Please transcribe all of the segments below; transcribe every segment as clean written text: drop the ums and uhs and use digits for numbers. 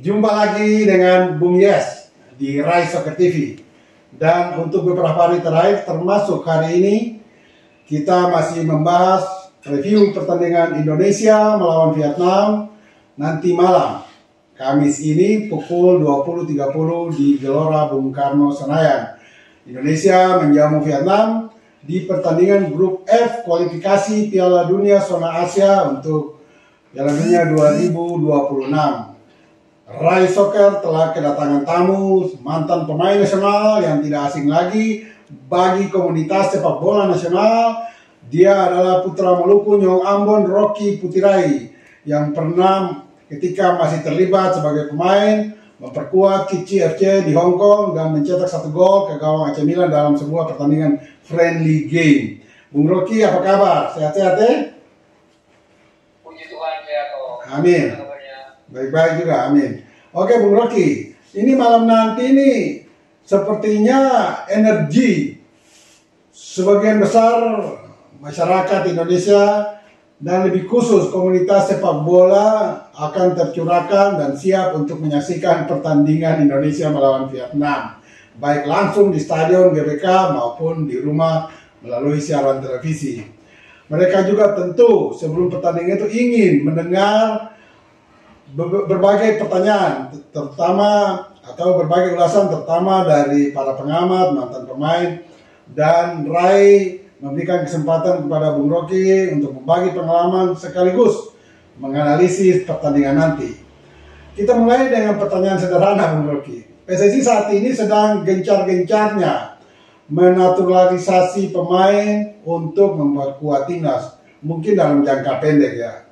Jumpa lagi dengan Bung Yes di Rai Soccer TV. Dan untuk beberapa hari terakhir, termasuk hari ini, kita masih membahas review pertandingan Indonesia melawan Vietnam nanti malam, Kamis ini pukul 20.30 di Gelora Bung Karno, Senayan. Indonesia menjamu Vietnam di pertandingan grup F kualifikasi Piala Dunia Zona Asia untuk Piala Dunia 2026. Rai Soccer telah kedatangan tamu mantan pemain nasional yang tidak asing lagi bagi komunitas sepak bola nasional. Dia adalah putra Maluku Nyong Ambon Rocky Putirai yang pernah ketika masih terlibat sebagai pemain memperkuat Kichi FC di Hong Kong dan mencetak 1 gol ke gawang AC Milan dalam sebuah pertandingan friendly game. Bung Rocky, apa kabar? Sehat-sehat ya? Puji Tuhan, sehat kok. Amin. Baik-baik juga, amin. Oke Bung Rocky, ini malam nanti nih sepertinya energi sebagian besar masyarakat Indonesia dan lebih khusus komunitas sepak bola akan tercurahkan dan siap untuk menyaksikan pertandingan Indonesia melawan Vietnam, baik langsung di Stadion GBK maupun di rumah melalui siaran televisi. Mereka juga tentu sebelum pertandingan itu ingin mendengar berbagai pertanyaan, terutama atau berbagai ulasan terutama dari para pengamat, mantan pemain, dan Rai memberikan kesempatan kepada Bung Rocky untuk membagi pengalaman sekaligus menganalisis pertandingan nanti. Kita mulai dengan pertanyaan sederhana, Bung Rocky. PSSI saat ini sedang gencar-gencarnya menaturalisasi pemain untuk memperkuat timnas, mungkin dalam jangka pendek ya.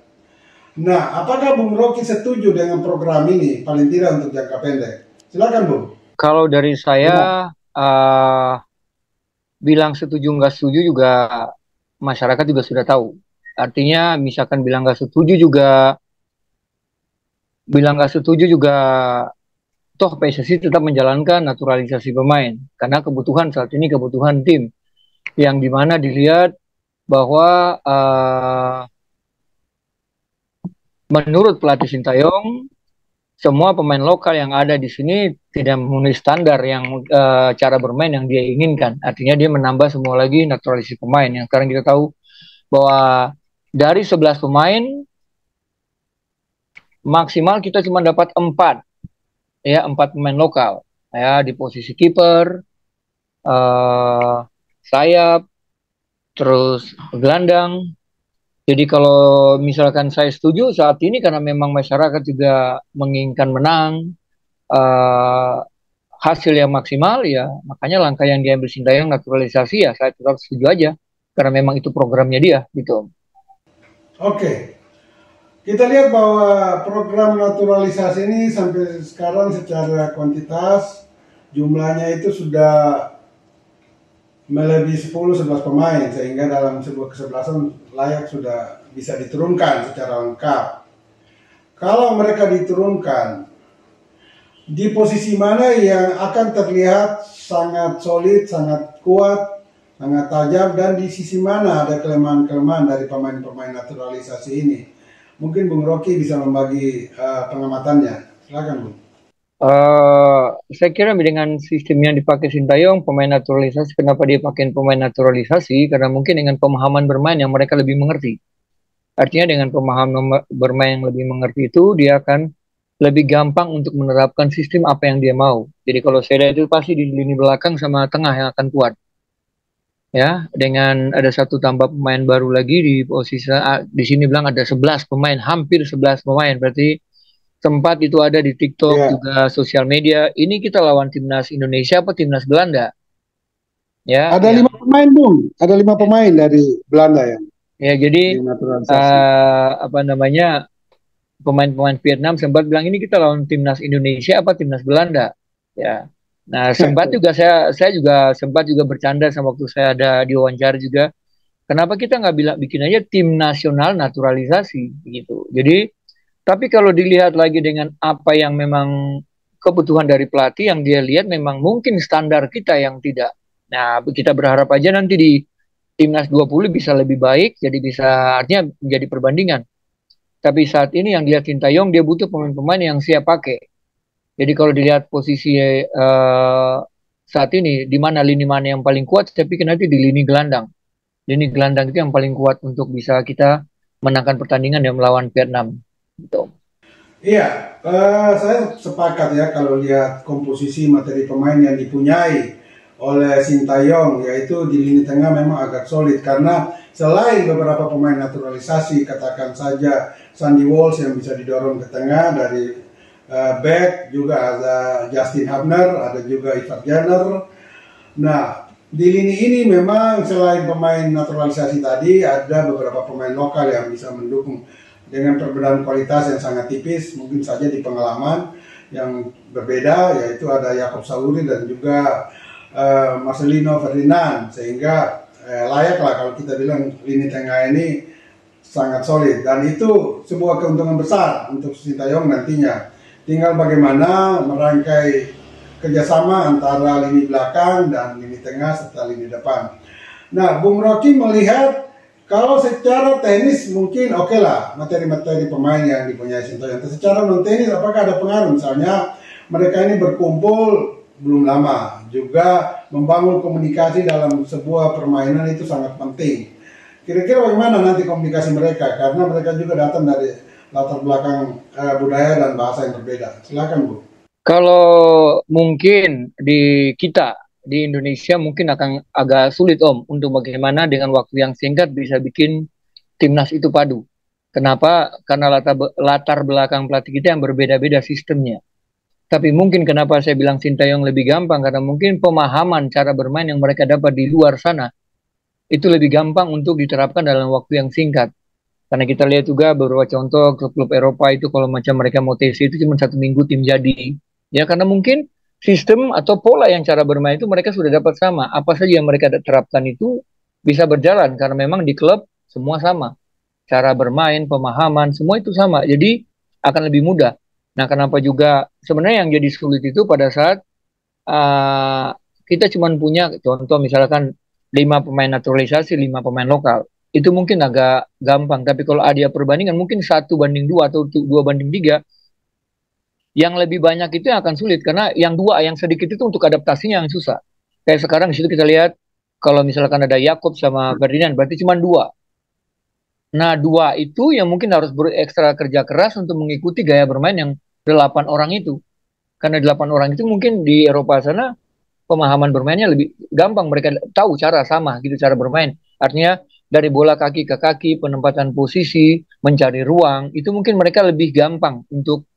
Nah, apakah Bung Rocky setuju dengan program ini, paling tidak untuk jangka pendek? Silakan, Bung. Kalau dari saya, bilang setuju nggak setuju juga masyarakat juga sudah tahu. Artinya, misalkan bilang nggak setuju juga, toh PSSI tetap menjalankan naturalisasi pemain. Karena kebutuhan saat ini kebutuhan tim, yang dimana dilihat bahwa menurut pelatih Sintayong, semua pemain lokal yang ada di sini tidak memenuhi standar yang cara bermain yang dia inginkan. Artinya dia menambah semua lagi naturalisasi pemain. Yang sekarang kita tahu bahwa dari 11 pemain maksimal kita cuma dapat 4 pemain lokal ya, di posisi kiper, sayap, terus gelandang. Jadi kalau misalkan saya setuju saat ini karena memang masyarakat juga menginginkan menang, hasil yang maksimal ya, makanya langkah yang diambil Sintayong naturalisasi ya saya tetap setuju aja karena memang itu programnya dia gitu. Oke. Kita lihat bahwa program naturalisasi ini sampai sekarang secara kuantitas jumlahnya itu sudah melebihi 10-11 pemain, sehingga dalam sebuah kesebelasan layak sudah bisa diturunkan secara lengkap. Kalau mereka diturunkan, di posisi mana yang akan terlihat sangat solid, sangat kuat, sangat tajam, dan di sisi mana ada kelemahan-kelemahan dari pemain-pemain naturalisasi ini? Mungkin Bung Rocky bisa membagi pengamatannya. Silakan, Bung. Saya kira dengan sistem yang dipakai Sintayong, pemain naturalisasi, kenapa dia pakai pemain naturalisasi? Karena mungkin dengan pemahaman bermain yang mereka lebih mengerti. Artinya dengan pemahaman bermain yang lebih mengerti itu, dia akan lebih gampang untuk menerapkan sistem apa yang dia mau. Jadi kalau saya lihat itu pasti di lini belakang sama tengah yang akan kuat. Ya, dengan ada satu tambah pemain baru lagi di posisi di sini bilang ada 11 pemain, hampir 11 pemain. Berarti sempat itu ada di TikTok juga sosial media. Ini kita lawan timnas Indonesia apa timnas Belanda? Ya. Ada 5 pemain, Bung. Ada 5 pemain dari Belanda ya. Ya, jadi pemain-pemain Vietnam sempat bilang ini kita lawan timnas Indonesia apa timnas Belanda? Ya. Nah, sempat juga saya juga sempat juga bercanda sama waktu saya ada di wawancara juga. Kenapa kita nggak bikin aja tim nasional naturalisasi gitu. Jadi tapi kalau dilihat lagi dengan apa yang memang kebutuhan dari pelatih yang dia lihat memang mungkin standar kita yang tidak. Nah, kita berharap aja nanti di timnas 20 bisa lebih baik, jadi bisa artinya menjadi perbandingan. Tapi saat ini yang dilihat Sintayong dia butuh pemain-pemain yang siap pakai. Jadi kalau dilihat posisi saat ini, di mana lini mana yang paling kuat, saya pikir nanti di lini gelandang. Lini gelandang itu yang paling kuat untuk bisa kita menangkan pertandingan yang melawan Vietnam. Gitu. Iya, saya sepakat ya kalau lihat komposisi materi pemain yang dipunyai oleh Sintayong, yaitu di lini tengah memang agak solid karena selain beberapa pemain naturalisasi, katakan saja Sandy Walsh yang bisa didorong ke tengah dari back, juga ada Justin Hubner, ada juga Ivar Jenner. Nah, di lini ini memang selain pemain naturalisasi tadi, ada beberapa pemain lokal yang bisa mendukung dengan perbedaan kualitas yang sangat tipis, mungkin saja di pengalaman yang berbeda, yaitu ada Yakob Sauri dan juga Marcelino Ferdinand, sehingga layaklah kalau kita bilang lini tengah ini sangat solid, dan itu sebuah keuntungan besar untuk Sintayong nantinya. Tinggal bagaimana merangkai kerjasama antara lini belakang dan lini tengah serta lini depan. Nah, Bung Rocky melihat kalau secara teknis mungkin oke lah materi-materi pemain yang dipunyai Sintayong. Secara non teknis apakah ada pengaruh? Misalnya mereka ini berkumpul belum lama, juga membangun komunikasi dalam sebuah permainan itu sangat penting. Kira-kira bagaimana nanti komunikasi mereka? Karena mereka juga datang dari latar belakang budaya dan bahasa yang berbeda. Silakan, Bu. Kalau mungkin di kita di Indonesia mungkin akan agak sulit Om untuk bagaimana dengan waktu yang singkat bisa bikin timnas itu padu. Kenapa? Karena latar belakang pelatih kita yang berbeda-beda sistemnya. Tapi mungkin kenapa saya bilang Sintayong lebih gampang karena mungkin pemahaman cara bermain yang mereka dapat di luar sana itu lebih gampang untuk diterapkan dalam waktu yang singkat. Karena kita lihat juga beberapa contoh klub-klub Eropa itu kalau macam mereka mau TC itu cuma 1 minggu tim jadi. Ya karena mungkin sistem atau pola yang cara bermain itu mereka sudah dapat sama. Apa saja yang mereka terapkan itu bisa berjalan karena memang di klub semua sama. Cara bermain, pemahaman, semua itu sama. Jadi akan lebih mudah. Nah kenapa juga sebenarnya yang jadi sulit itu pada saat uh, kita cuma punya contoh misalkan 5 pemain naturalisasi, 5 pemain lokal. Itu mungkin agak gampang. Tapi kalau ada perbandingan mungkin 1 banding 2 atau 2 banding 3, yang lebih banyak itu yang akan sulit karena yang dua yang sedikit itu untuk adaptasinya yang susah. Kayak sekarang di situ kita lihat kalau misalkan ada Yakob sama Ferdinand berarti cuma 2. Nah 2 itu yang mungkin harus berekstra kerja keras untuk mengikuti gaya bermain yang 8 orang itu. Karena 8 orang itu mungkin di Eropa sana pemahaman bermainnya lebih gampang, mereka tahu cara sama gitu cara bermain. Artinya dari bola kaki ke kaki, penempatan posisi, mencari ruang itu mungkin mereka lebih gampang untuk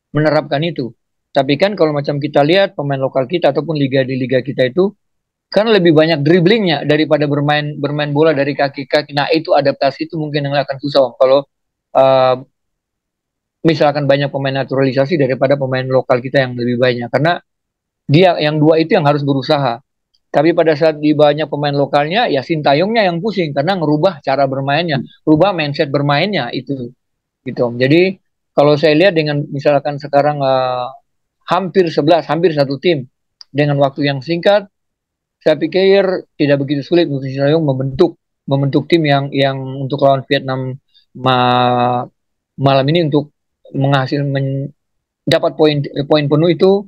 menerapkan itu. Tapi kan kalau macam kita lihat pemain lokal kita ataupun liga di liga kita itu kan lebih banyak dribblingnya daripada bermain bola dari kaki ke kaki. Nah itu adaptasi itu mungkin yang akan susah Om. Kalau uh, misalkan banyak pemain naturalisasi daripada pemain lokal kita yang lebih banyak karena dia yang 2 itu yang harus berusaha. Tapi pada saat di banyak pemain lokalnya, ya Sintayongnya yang pusing karena ngerubah cara bermainnya, rubah mindset bermainnya itu, gitu Om. Jadi kalau saya lihat dengan misalkan sekarang hampir 11, hampir satu tim dengan waktu yang singkat, saya pikir tidak begitu sulit untuk Sintayong membentuk tim yang untuk lawan Vietnam malam ini untuk dapat poin penuh itu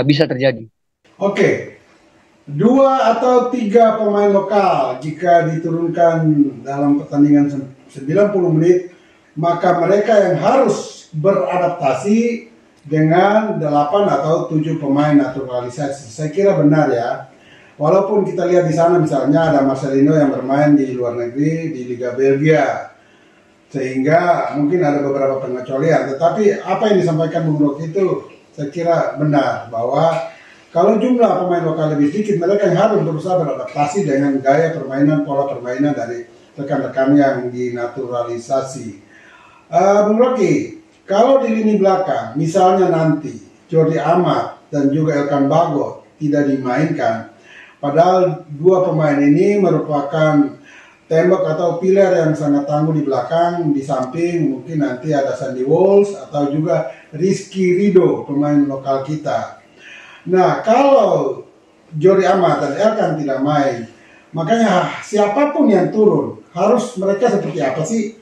bisa terjadi. Oke, 2 atau 3 pemain lokal jika diturunkan dalam pertandingan 90 menit, maka mereka yang harus beradaptasi dengan 8 atau 7 pemain naturalisasi. Saya kira benar ya. Walaupun kita lihat di sana misalnya ada Marcelino yang bermain di luar negeri di Liga Belgia, sehingga mungkin ada beberapa pengecualian. Tetapi apa yang disampaikan Bung Rocky itu saya kira benar, bahwa kalau jumlah pemain lokal lebih sedikit, mereka yang harus berusaha beradaptasi dengan gaya permainan, pola permainan dari rekan-rekan yang dinaturalisasi. Bung Rocky, kalau di lini belakang, misalnya nanti Jordi Amat dan juga Elkan Bagot tidak dimainkan, padahal 2 pemain ini merupakan tembok atau pilar yang sangat tangguh di belakang, di samping mungkin nanti ada Sandy Walsh atau juga Rizky Ridho, pemain lokal kita. Nah, kalau Jordi Amat dan Elkan tidak main, makanya siapapun yang turun, harus mereka seperti apa sih?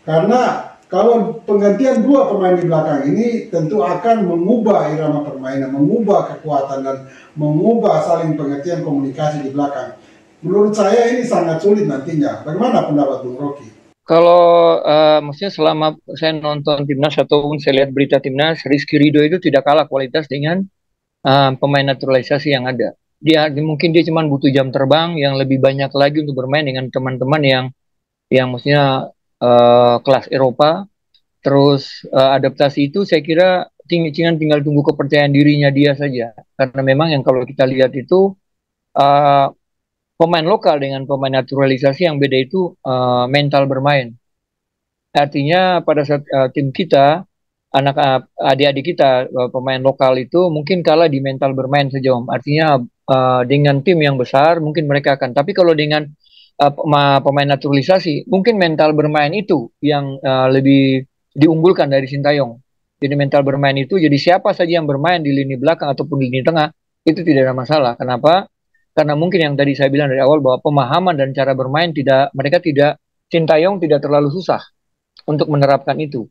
Karena Kalau penggantian dua pemain di belakang ini tentu akan mengubah irama permainan, mengubah kekuatan dan mengubah saling pengertian komunikasi di belakang. Menurut saya ini sangat sulit nantinya. Bagaimana pendapat Bung Rocky? Kalau maksudnya selama saya nonton timnas ataupun saya lihat berita timnas, Rizky Ridho itu tidak kalah kualitas dengan pemain naturalisasi yang ada. Mungkin dia cuma butuh jam terbang yang lebih banyak lagi untuk bermain dengan teman-teman yang maksudnya kelas Eropa. Terus adaptasi itu saya kira tinggal tunggu kepercayaan dirinya dia saja. Karena memang yang kalau kita lihat itu uh, pemain lokal dengan pemain naturalisasi yang beda itu mental bermain. Artinya pada saat tim kita, adik-adik kita pemain lokal itu mungkin kalah di mental bermain saja Om. Artinya dengan tim yang besar mungkin mereka akan. Tapi kalau dengan pemain naturalisasi, mungkin mental bermain itu yang lebih diunggulkan dari Sintayong. Jadi mental bermain itu, jadi siapa saja yang bermain di lini belakang ataupun di lini tengah, itu tidak ada masalah. Kenapa? Karena mungkin yang tadi saya bilang dari awal bahwa pemahaman dan cara bermain mereka tidak, Sintayong tidak terlalu susah untuk menerapkan itu.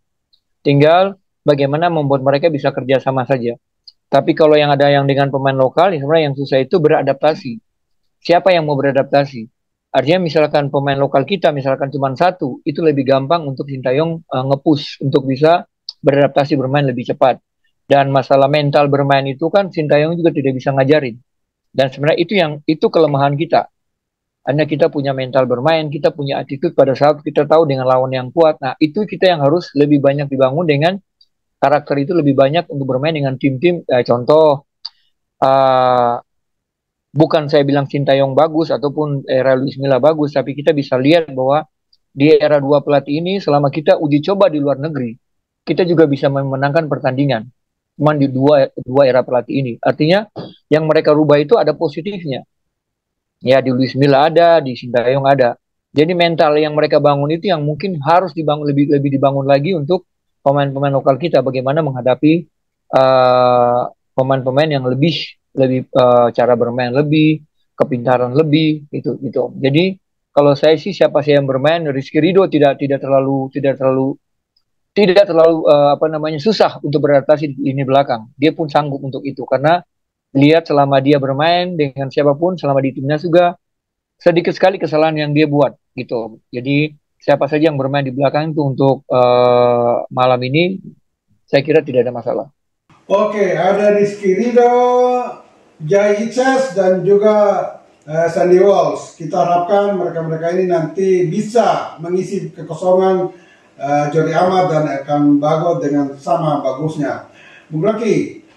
Tinggal bagaimana membuat mereka bisa kerja sama saja. Tapi kalau yang ada yang dengan pemain lokal, sebenarnya yang susah itu beradaptasi. Siapa yang mau beradaptasi? Artinya misalkan pemain lokal kita, misalkan cuma satu, itu lebih gampang untuk Sintayong nge-push untuk bisa beradaptasi bermain lebih cepat. Dan masalah mental bermain itu kan Sintayong juga tidak bisa ngajarin. Dan sebenarnya itu kelemahan kita. Hanya kita punya mental bermain, kita punya attitude pada saat kita tahu dengan lawan yang kuat. Nah, itu kita yang harus lebih banyak dibangun dengan karakter itu lebih banyak untuk bermain dengan tim-tim. Contoh, uh, bukan saya bilang Sintayong bagus ataupun era Luis Milla bagus, tapi kita bisa lihat bahwa di era dua pelatih ini, selama kita uji coba di luar negeri, kita juga bisa memenangkan pertandingan. Cuman di dua era pelatih ini. Artinya, yang mereka rubah itu ada positifnya. Ya, di Luis Milla ada, di Sintayong ada. Jadi mental yang mereka bangun itu yang mungkin harus dibangun lebih dibangun lagi untuk pemain-pemain lokal kita bagaimana menghadapi pemain-pemain yang lebih cara bermain lebih, kepintaran lebih gitu. Jadi kalau saya sih siapa sih yang bermain Rizky Ridho tidak terlalu apa namanya susah untuk beradaptasi di lini belakang. Dia pun sanggup untuk itu karena lihat selama dia bermain dengan siapapun selama di timnas juga sedikit sekali kesalahan yang dia buat gitu. Jadi siapa saja yang bermain di belakang itu untuk malam ini saya kira tidak ada masalah. Oke, ada Rizky Ridho, Jai Hitses dan juga Sandy Walsh. Kita harapkan mereka-mereka ini nanti bisa mengisi kekosongan Jordi Amat dan Elkan Bagot dengan sama bagusnya. Bung Rocky,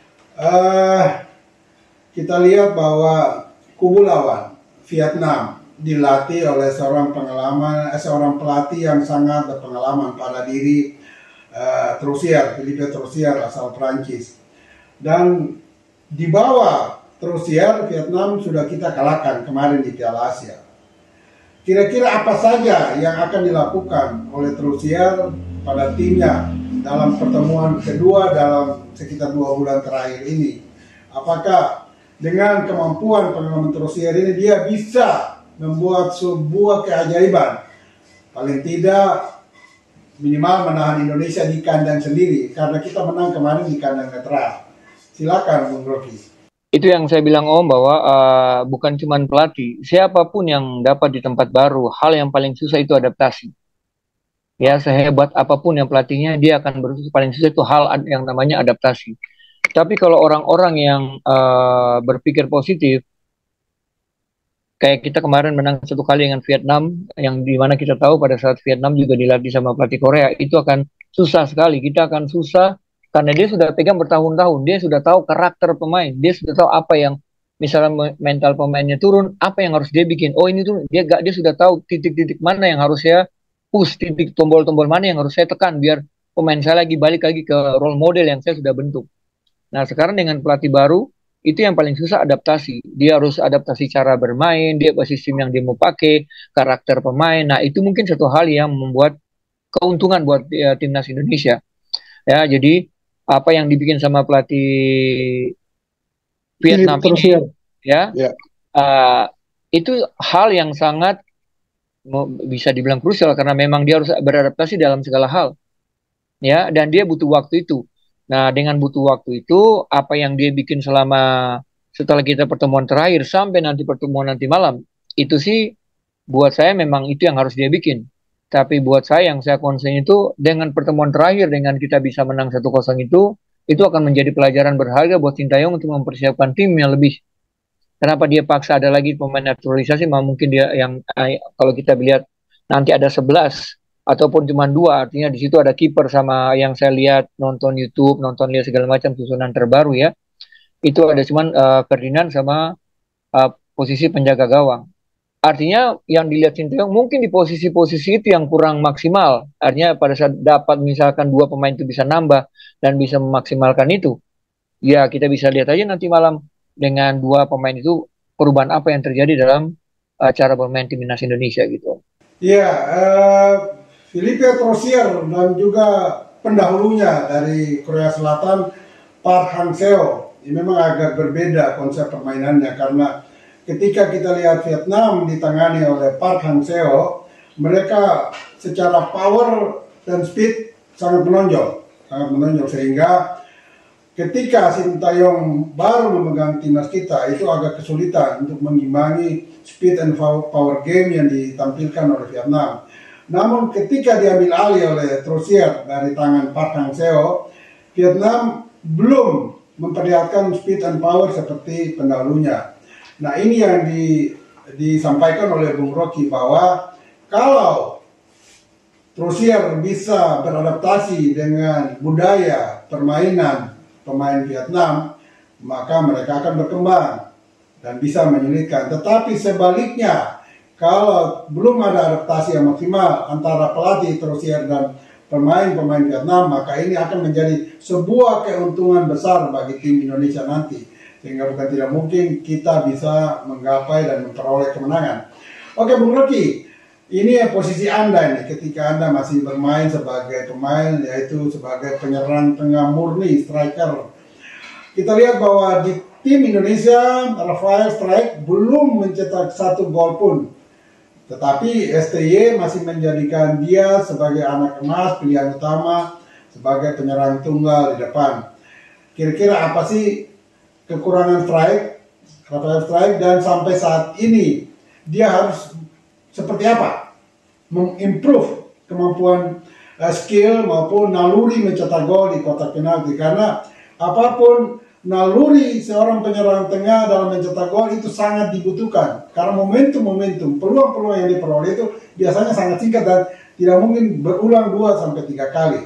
kita lihat bahwa kubu lawan Vietnam dilatih oleh seorang pelatih yang sangat berpengalaman pada diri Philippe Troussier asal Prancis. Dan di bawah Troussier, Vietnam sudah kita kalahkan kemarin di Piala Asia. Kira-kira apa saja yang akan dilakukan oleh Troussier pada timnya dalam pertemuan kedua dalam sekitar 2 bulan terakhir ini? Apakah dengan kemampuan pengalaman Troussier ini dia bisa membuat sebuah keajaiban? Paling tidak minimal menahan Indonesia di kandang sendiri karena kita menang kemarin di kandang netral. Silakan Bung Rocky. Itu yang saya bilang Om bahwa bukan cuma pelatih, siapapun yang dapat di tempat baru, hal yang paling susah itu adaptasi. Ya, sehebat apapun yang pelatihnya, dia akan berusaha paling susah itu hal yang namanya adaptasi. Tapi kalau orang-orang yang berpikir positif, kayak kita kemarin menang 1 kali dengan Vietnam, yang dimana kita tahu pada saat Vietnam juga dilatih sama pelatih Korea, itu akan susah sekali. Kita akan susah karena dia sudah pegang bertahun-tahun, dia sudah tahu karakter pemain, dia sudah tahu apa yang misalnya mental pemainnya turun, apa yang harus dia bikin. Oh ini tuh dia sudah tahu titik-titik mana yang harus saya push, titik tombol-tombol mana yang harus saya tekan biar pemain saya balik lagi ke role model yang saya sudah bentuk. Nah sekarang dengan pelatih baru itu yang paling susah adaptasi. Dia harus adaptasi cara bermain, dia sistem yang dia mau pakai, karakter pemain. Nah itu mungkin satu hal yang membuat keuntungan buat timnas Indonesia. Ya jadi apa yang dibikin sama pelatih Vietnam ini, ya, itu hal yang sangat bisa dibilang krusial karena memang dia harus beradaptasi dalam segala hal. ya, dan dia butuh waktu itu. Nah, dengan butuh waktu itu, apa yang dia bikin selama setelah kita pertemuan terakhir sampai nanti pertemuan nanti malam, itu sih buat saya memang itu yang harus dia bikin. Tapi buat saya yang saya concern itu dengan pertemuan terakhir dengan kita bisa menang 1-0 itu akan menjadi pelajaran berharga buat Sintayong untuk mempersiapkan tim yang lebih. Kenapa dia paksa ada lagi pemain naturalisasi? Mungkin dia yang kalau kita lihat nanti ada 11 ataupun cuma 2, artinya di situ ada kiper sama yang saya lihat nonton YouTube, nonton lihat segala macam susunan terbaru ya. Itu ada cuman Ferdinand sama posisi penjaga gawang. Artinya yang dilihat Sintayong mungkin di posisi-posisi itu yang kurang maksimal. Artinya pada saat dapat misalkan 2 pemain itu bisa nambah dan bisa memaksimalkan itu. Ya kita bisa lihat aja nanti malam dengan 2 pemain itu perubahan apa yang terjadi dalam cara bermain timnas Indonesia gitu. Iya, Filipe Trosier dan juga pendahulunya dari Korea Selatan, Park Hang-seo, ini memang agak berbeda konsep permainannya karena ketika kita lihat Vietnam ditangani oleh Park Hang-seo, mereka secara power dan speed sangat menonjol sehingga ketika Sintayong baru memegang timnas kita itu agak kesulitan untuk mengimbangi speed and power game yang ditampilkan oleh Vietnam. Namun ketika diambil alih oleh Trosier dari tangan Park Hang-seo, Vietnam belum memperlihatkan speed and power seperti pendahulunya. Nah ini yang disampaikan oleh Bung Rocky bahwa kalau Trosier bisa beradaptasi dengan budaya permainan pemain Vietnam, maka mereka akan berkembang dan bisa menyulitkan. Tetapi sebaliknya, kalau belum ada adaptasi yang maksimal antara pelatih Trosier dan pemain-pemain Vietnam, maka ini akan menjadi sebuah keuntungan besar bagi tim Indonesia nanti. Sehingga bukan tidak mungkin kita bisa menggapai dan memperoleh kemenangan. Oke Bung Rocky, ini posisi Anda nih ketika Anda masih bermain sebagai pemain, yaitu sebagai penyerang tengah murni, striker. Kita lihat bahwa di tim Indonesia, Rafael Strike belum mencetak 1 gol pun. Tetapi STY masih menjadikan dia sebagai anak emas, pilihan utama, sebagai penyerang tunggal di depan. Kira-kira apa sih kekurangan Rafael Strike, dan sampai saat ini dia harus seperti apa mengimprove kemampuan skill maupun naluri mencetak gol di kotak penalti, karena apapun naluri seorang penyerang tengah dalam mencetak gol itu sangat dibutuhkan karena momentum peluang-peluang yang diperoleh itu biasanya sangat singkat dan tidak mungkin berulang 2-3 kali.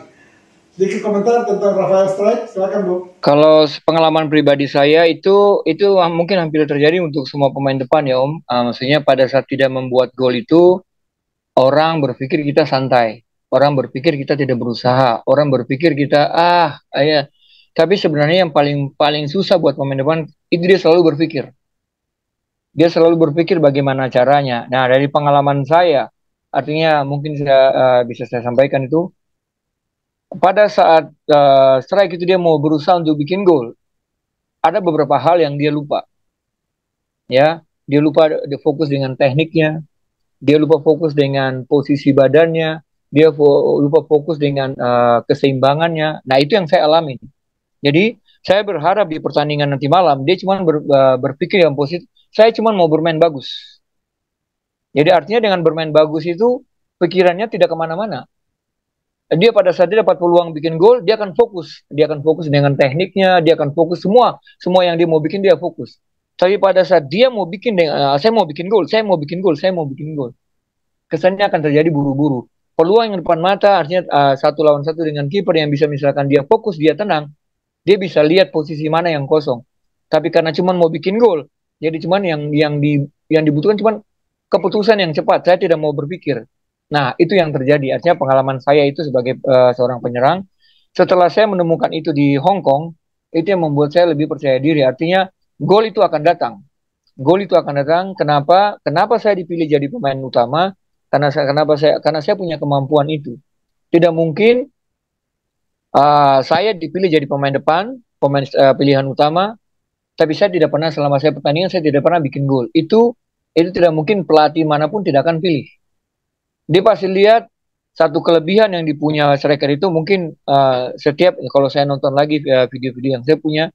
Sedikit komentar tentang Rafael Strike, silakan Bu. Kalau pengalaman pribadi saya itu mungkin hampir terjadi untuk semua pemain depan ya Om. Maksudnya pada saat tidak membuat gol itu orang berpikir kita santai, orang berpikir kita tidak berusaha, orang berpikir kita ya. Tapi sebenarnya yang paling susah buat pemain depan itu dia selalu berpikir. Dia selalu berpikir bagaimana caranya. Nah, dari pengalaman saya, artinya mungkin bisa saya sampaikan itu, pada saat strike itu dia mau berusaha untuk bikin gol, ada beberapa hal yang dia lupa. Ya, dia lupa dia fokus dengan tekniknya, dia lupa fokus dengan posisi badannya, dia lupa fokus dengan keseimbangannya. Nah, itu yang saya alami. Jadi saya berharap di pertandingan nanti malam dia cuma berpikir yang positif. Saya cuma mau bermain bagus. Jadi artinya dengan bermain bagus itu pikirannya tidak kemana-mana. Dia pada saat dia dapat peluang bikin gol, dia akan fokus. Dia akan fokus dengan tekniknya, dia akan fokus semua yang dia mau bikin dia fokus. Tapi pada saat dia mau bikin, saya mau bikin gol, saya mau bikin gol, saya mau bikin gol. Kesannya akan terjadi buru-buru. Peluang yang depan mata artinya 1 lawan 1 dengan kiper yang bisa misalkan dia fokus, dia tenang. Dia bisa lihat posisi mana yang kosong. Tapi karena cuma mau bikin gol, jadi cuma yang dibutuhkan cuma keputusan yang cepat. Saya tidak mau berpikir. Nah, itu yang terjadi. Artinya pengalaman saya itu sebagai seorang penyerang. Setelah saya menemukan itu di Hong Kong, itu yang membuat saya lebih percaya diri. Artinya gol itu akan datang. Gol itu akan datang. Kenapa? Kenapa saya dipilih jadi pemain utama? Karena saya punya kemampuan itu. Tidak mungkin saya dipilih jadi pemain depan, pemain pilihan utama, tapi saya tidak pernah selama saya pertandingan saya tidak pernah bikin gol. Itu tidak mungkin, pelatih manapun tidak akan pilih. Dia pasti lihat satu kelebihan yang dipunya striker itu mungkin setiap kalau saya nonton lagi video-video yang saya punya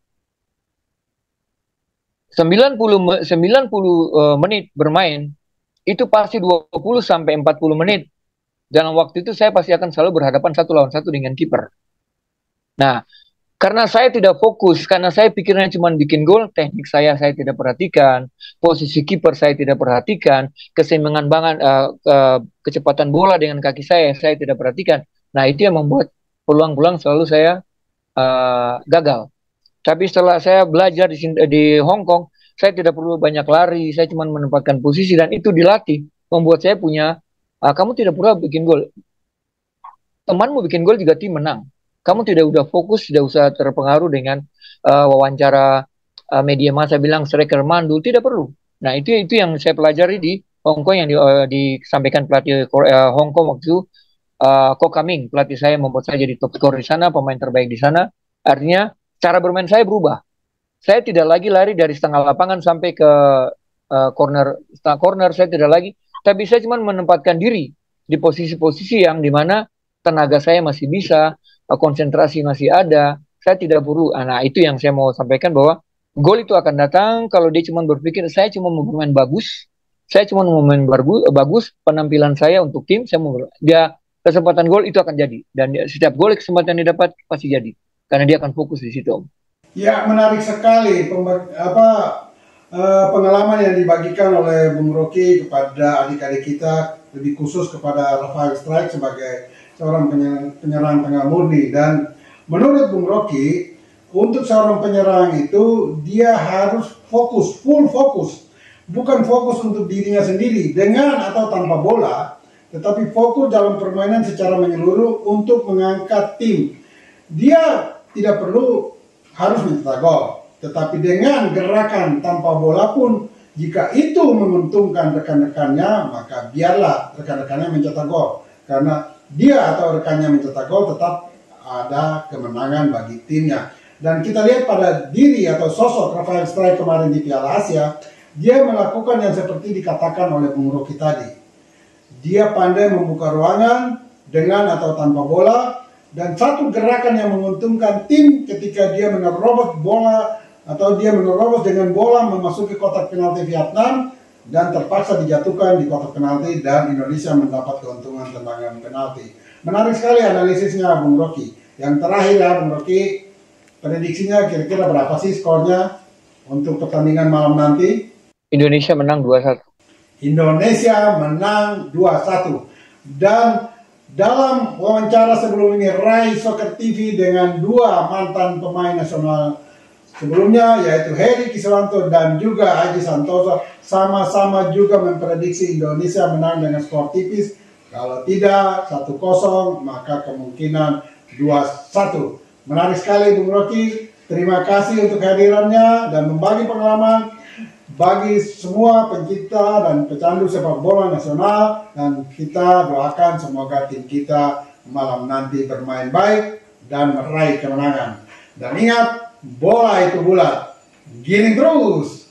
90 menit bermain itu pasti 20 sampai 40 menit. Dalam waktu itu saya pasti akan selalu berhadapan satu lawan satu dengan kiper. Nah, karena saya tidak fokus, karena saya pikirnya cuma bikin gol, teknik saya tidak perhatikan, posisi kiper saya tidak perhatikan, keseimbangan kecepatan bola dengan kaki saya tidak perhatikan. Nah, itu yang membuat peluang-peluang selalu saya gagal. Tapi setelah saya belajar di Hong Kong, saya tidak perlu banyak lari, saya cuma menempatkan posisi dan itu dilatih, membuat saya punya, kamu tidak perlu bikin gol. Temanmu bikin gol juga tim menang. Kamu tidak udah fokus, tidak usah terpengaruh dengan wawancara media massa bilang striker mandul, tidak perlu. Nah itu yang saya pelajari di Hong Kong yang disampaikan pelatih Hong Kong waktu itu, Ko Kaming, pelatih saya membuat saya jadi top skor di sana, pemain terbaik di sana. Artinya cara bermain saya berubah. Saya tidak lagi lari dari setengah lapangan sampai ke setengah corner, saya tidak lagi. Tapi saya cuma menempatkan diri di posisi-posisi yang dimana tenaga saya masih bisa, konsentrasi masih ada, saya tidak perlu. Nah itu yang saya mau sampaikan bahwa gol itu akan datang kalau dia cuma berpikir saya cuma mau bermain bagus, saya cuma mau bermain bagus, penampilan saya untuk tim, saya mau dia kesempatan gol itu akan jadi dan setiap gol kesempatan yang didapat pasti jadi karena dia akan fokus di situ, Om. Ya, menarik sekali pengalaman yang dibagikan oleh Bung Rocky kepada adik-adik kita, lebih khusus kepada Rafael Strijk sebagai seorang penyerang tengah murni. Dan menurut Bung Rocky, untuk seorang penyerang itu dia harus fokus, full fokus, bukan fokus untuk dirinya sendiri dengan atau tanpa bola, tetapi fokus dalam permainan secara menyeluruh untuk mengangkat tim. Dia tidak perlu harus mencetak gol, tetapi dengan gerakan tanpa bola pun jika itu menguntungkan rekan-rekannya, maka biarlah rekan-rekannya mencetak gol, karena dia atau rekannya mencetak gol tetap ada kemenangan bagi timnya. Dan kita lihat pada diri atau sosok Rafael Strijk kemarin di Piala Asia, dia melakukan yang seperti dikatakan oleh Bung Rocky tadi. Dia pandai membuka ruangan dengan atau tanpa bola, dan satu gerakan yang menguntungkan tim ketika dia menerobos bola atau dia menerobos dengan bola memasuki kotak penalti Vietnam dan terpaksa dijatuhkan di kotak penalti dan Indonesia mendapat keuntungan tendangan penalti. Menarik sekali analisisnya Bung Rocky. Yang terakhir ya Bung Rocky, prediksinya kira-kira berapa sih skornya untuk pertandingan malam nanti? Indonesia menang 2-1. Indonesia menang 2-1. Dan dalam wawancara sebelum ini Rai Soccer TV dengan dua mantan pemain nasional sebelumnya yaitu Heri Kiswanto dan juga Aji Santoso sama-sama juga memprediksi Indonesia menang dengan skor tipis. Kalau tidak 1-0 maka kemungkinan 2-1. Menarik sekali Bung Rocky. Terima kasih untuk kehadirannya dan membagi pengalaman bagi semua pencinta dan pecandu sepak bola nasional, dan kita doakan semoga tim kita malam nanti bermain baik dan meraih kemenangan. Dan ingat, bola itu bulat, giring terus.